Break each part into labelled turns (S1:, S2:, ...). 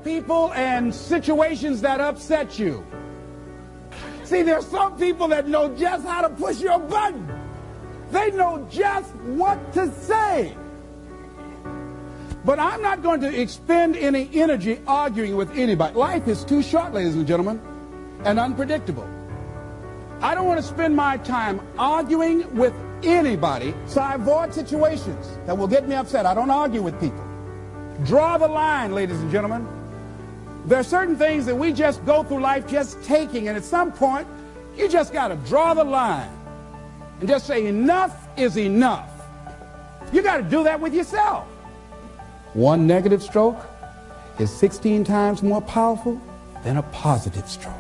S1: people and situations that upset you. See, there's some people that know just how to push your button. They know just what to say. But I'm not going to expend any energy arguing with anybody. Life is too short, ladies and gentlemen, and unpredictable. I don't want to spend my time arguing with anybody, so I avoid situations that will get me upset. I don't argue with people. Draw the line, ladies and gentlemen. There are certain things that we just go through life just taking, and at some point, you just got to draw the line and just say enough is enough. You got to do that with yourself. One negative stroke is 16 times more powerful than a positive stroke.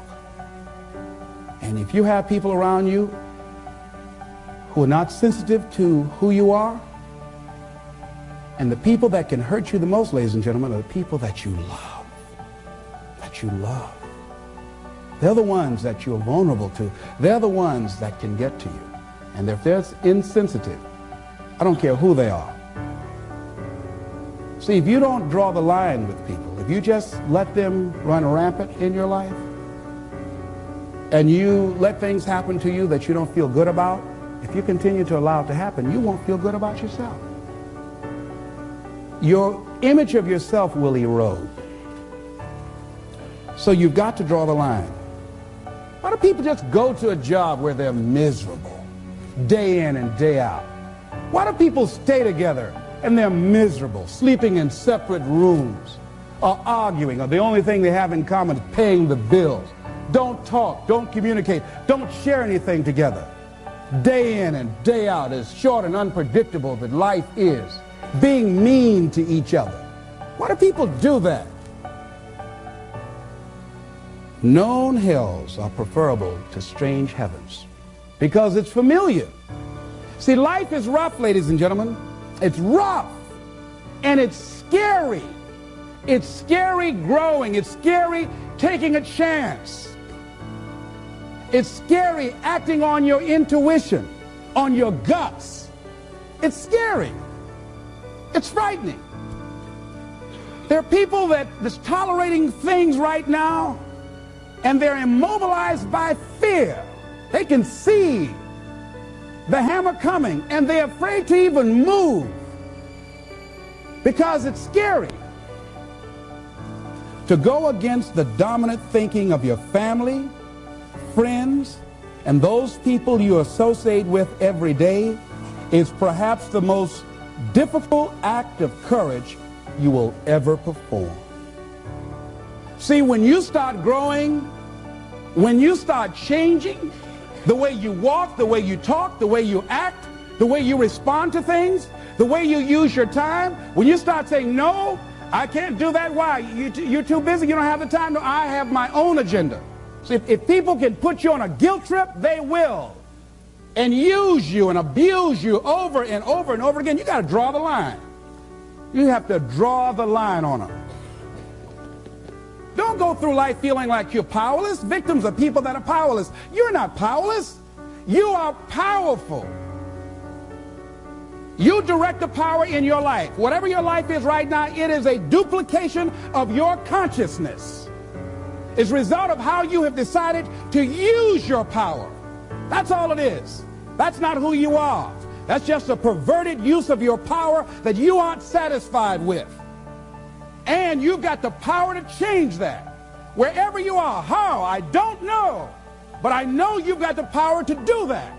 S1: And if you have people around you who are not sensitive to who you are, and the people that can hurt you the most, ladies and gentlemen, are the people that you love. That you love. They're the ones that you're vulnerable to. They're the ones that can get to you. And if they're insensitive, I don't care who they are. See, if you don't draw the line with people, if you just let them run rampant in your life, and you let things happen to you that you don't feel good about, if you continue to allow it to happen, you won't feel good about yourself. Your image of yourself will erode. So you've got to draw the line. Why do people just go to a job where they're miserable, day in and day out? Why do people stay together and they're miserable, sleeping in separate rooms, or arguing, or the only thing they have in common is paying the bills? Don't talk, don't communicate, don't share anything together. Day in and day out, as short and unpredictable that life is, being mean to each other. Why do people do that? Known hells are preferable to strange heavens because it's familiar. See, life is rough, ladies and gentlemen. It's rough, and it's scary. It's scary growing. It's scary taking a chance. It's scary acting on your intuition, on your guts. It's scary. It's frightening. There are people that's tolerating things right now, and they're immobilized by fear. They can see the hammer coming, and they're afraid to even move because it's scary. To go against the dominant thinking of your family, friends, and those people you associate with every day is perhaps the most difficult act of courage you will ever perform. See, when you start growing, when you start changing the way you walk, the way you talk, the way you act, the way you respond to things, the way you use your time, when you start saying, no, I can't do that. Why? You're too busy. You don't have the time. No, I have my own agenda. So if people can put you on a guilt trip, they will. And use you and abuse you over and over and over again. You got to draw the line. You have to draw the line on them. Don't go through life feeling like you're powerless. Victims are people that are powerless. You're not powerless. You are powerful. You direct the power in your life. Whatever your life is right now, it is a duplication of your consciousness. It's a result of how you have decided to use your power. That's all it is. That's not who you are. That's just a perverted use of your power that you aren't satisfied with. And you've got the power to change that. Wherever you are, how, I don't know. But I know you've got the power to do that.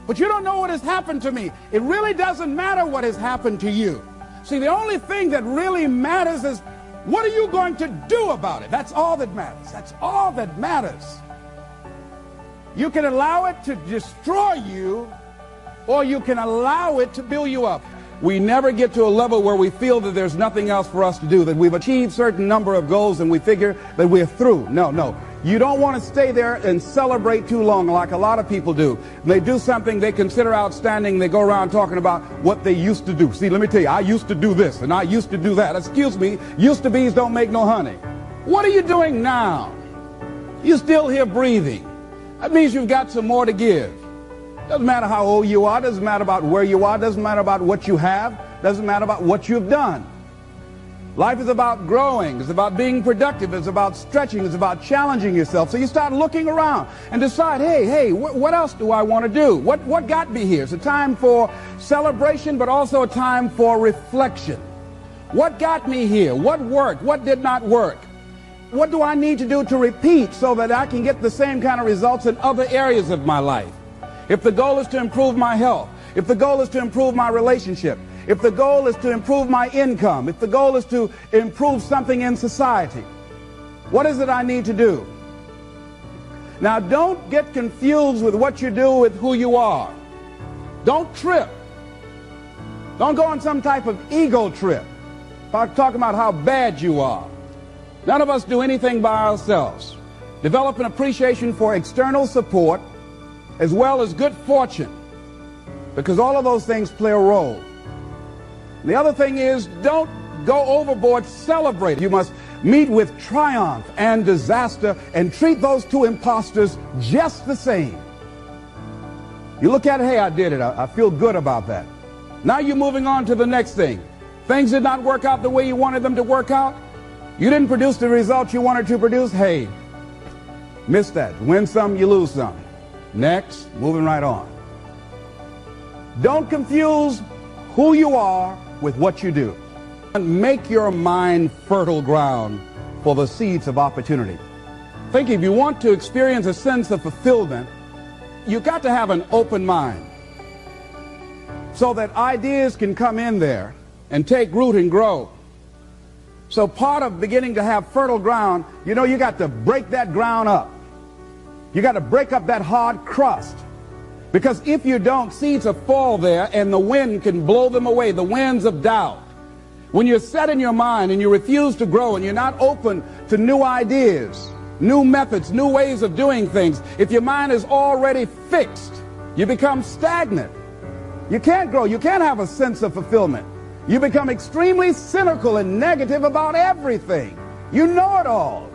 S1: But you don't know what has happened to me. It really doesn't matter what has happened to you. See, the only thing that really matters is what are you going to do about it? That's all that matters. That's all that matters. You can allow it to destroy you, or you can allow it to build you up. We never get to a level where we feel that there's nothing else for us to do, that we've achieved a certain number of goals and we figure that we're through. No, no. You don't want to stay there and celebrate too long like a lot of people do. They do something they consider outstanding. They go around talking about what they used to do. See, let me tell you, I used to do this and I used to do that. Excuse me, used to be's don't make no honey. What are you doing now? You're still here breathing. That means you've got some more to give. Doesn't matter how old you are, doesn't matter about where you are, doesn't matter about what you have, doesn't matter about what you've done. Life is about growing. It's about being productive. It's about stretching. It's about challenging yourself. So you start looking around and decide, hey, what else do I want to do? What got me here? It's a time for celebration, but also a time for reflection. What got me here? What worked? What did not work? What do I need to do to repeat so that I can get the same kind of results in other areas of my life? If the goal is to improve my health, if the goal is to improve my relationship, if the goal is to improve my income, if the goal is to improve something in society, what is it I need to do? Now, don't get confused with what you do with who you are. Don't trip. Don't go on some type of ego trip, talking about how bad you are. None of us do anything by ourselves. Develop an appreciation for external support as well as good fortune, because all of those things play a role. The other thing is, don't go overboard celebrating. You must meet with triumph and disaster and treat those two imposters just the same. You look at it, hey, I did it. I feel good about that. Now you're moving on to the next thing. Things did not work out the way you wanted them to work out. You didn't produce the results you wanted to produce. Hey, miss that. Win some, you lose some. Next, moving right on. Don't confuse who you are with what you do. Make your mind fertile ground for the seeds of opportunity. Think, if you want to experience a sense of fulfillment, you've got to have an open mind so that ideas can come in there and take root and grow. So part of beginning to have fertile ground, you got to break that ground up. You got to break up that hard crust. Because if you don't, seeds will fall there and the wind can blow them away, the winds of doubt. When you're set in your mind and you refuse to grow and you're not open to new ideas, new methods, new ways of doing things, if your mind is already fixed, you become stagnant. You can't grow. You can't have a sense of fulfillment. You become extremely cynical and negative about everything. You know it all.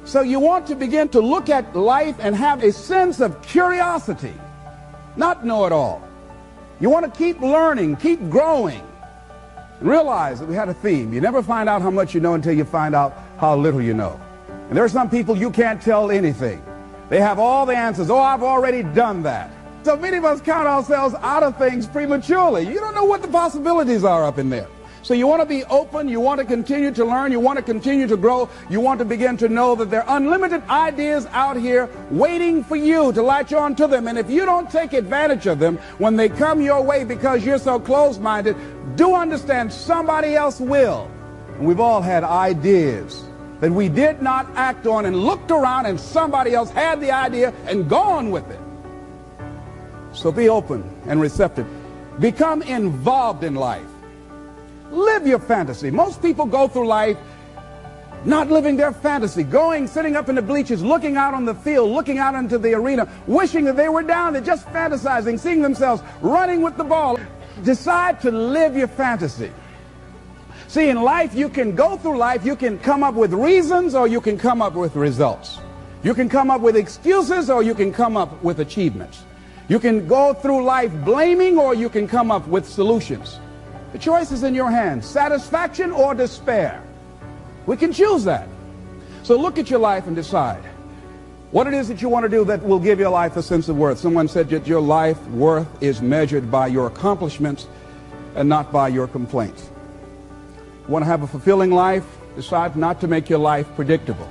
S1: So you want to begin to look at life and have a sense of curiosity, not know it all. You want to keep learning, keep growing. And realize that we had a theme. You never find out how much you know until you find out how little you know. And there are some people you can't tell anything. They have all the answers. Oh, I've already done that. So many of us count ourselves out of things prematurely. You don't know what the possibilities are up in there. So you want to be open, you want to continue to learn, you want to continue to grow, you want to begin to know that there are unlimited ideas out here waiting for you to latch on to them. And if you don't take advantage of them when they come your way because you're so closed-minded, do understand somebody else will. And we've all had ideas that we did not act on and looked around and somebody else had the idea and gone with it. So be open and receptive. Become involved in life. Live your fantasy. Most people go through life not living their fantasy, sitting up in the bleachers, looking out on the field, looking out into the arena, wishing that they were down there, just fantasizing, seeing themselves running with the ball. Decide to live your fantasy. See, in life, you can go through life, you can come up with reasons or you can come up with results. You can come up with excuses or you can come up with achievements. You can go through life blaming or you can come up with solutions. The choice is in your hands, satisfaction or despair. We can choose that. So look at your life and decide what it is that you want to do that will give your life a sense of worth. Someone said that your life worth is measured by your accomplishments and not by your complaints. You want to have a fulfilling life? Decide not to make your life predictable.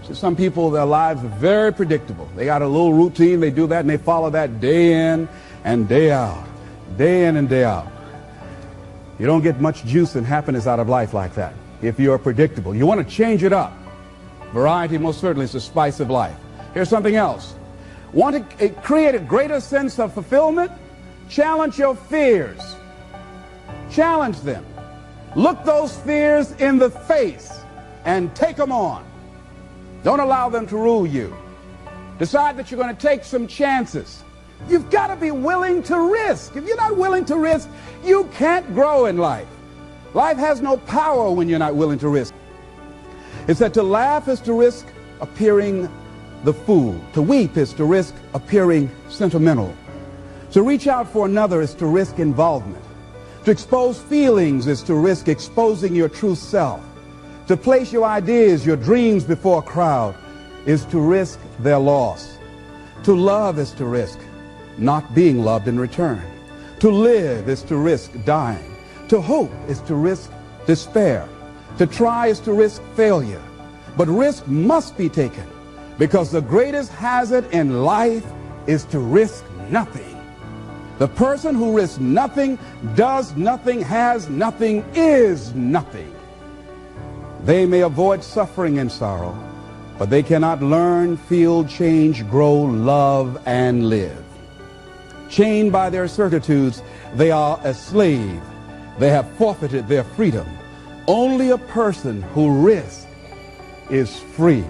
S1: So some people, their lives are very predictable. They got a little routine, they do that, and they follow that day in and day out, day in and day out. You don't get much juice and happiness out of life like that if you're predictable. You want to change it up. Variety most certainly is the spice of life. Here's something else. Want to create a greater sense of fulfillment? Challenge your fears. Challenge them. Look those fears in the face and take them on. Don't allow them to rule you. Decide that you're going to take some chances. You've got to be willing to risk. If you're not willing to risk, you can't grow in life. Life has no power when you're not willing to risk. It said to laugh is to risk appearing the fool. To weep is to risk appearing sentimental. To reach out for another is to risk involvement. To expose feelings is to risk exposing your true self. To place your ideas, your dreams before a crowd is to risk their loss. To love is to risk not being loved in return. To live is to risk dying. To hope is to risk despair. To try is to risk failure. But risk must be taken, because the greatest hazard in life is to risk nothing. The person who risks nothing, does nothing, has nothing, is nothing. They may avoid suffering and sorrow, but they cannot learn, feel, change, grow, love, and live. Chained by their certitudes, they are a slave. They have forfeited their freedom. Only a person who risks is free.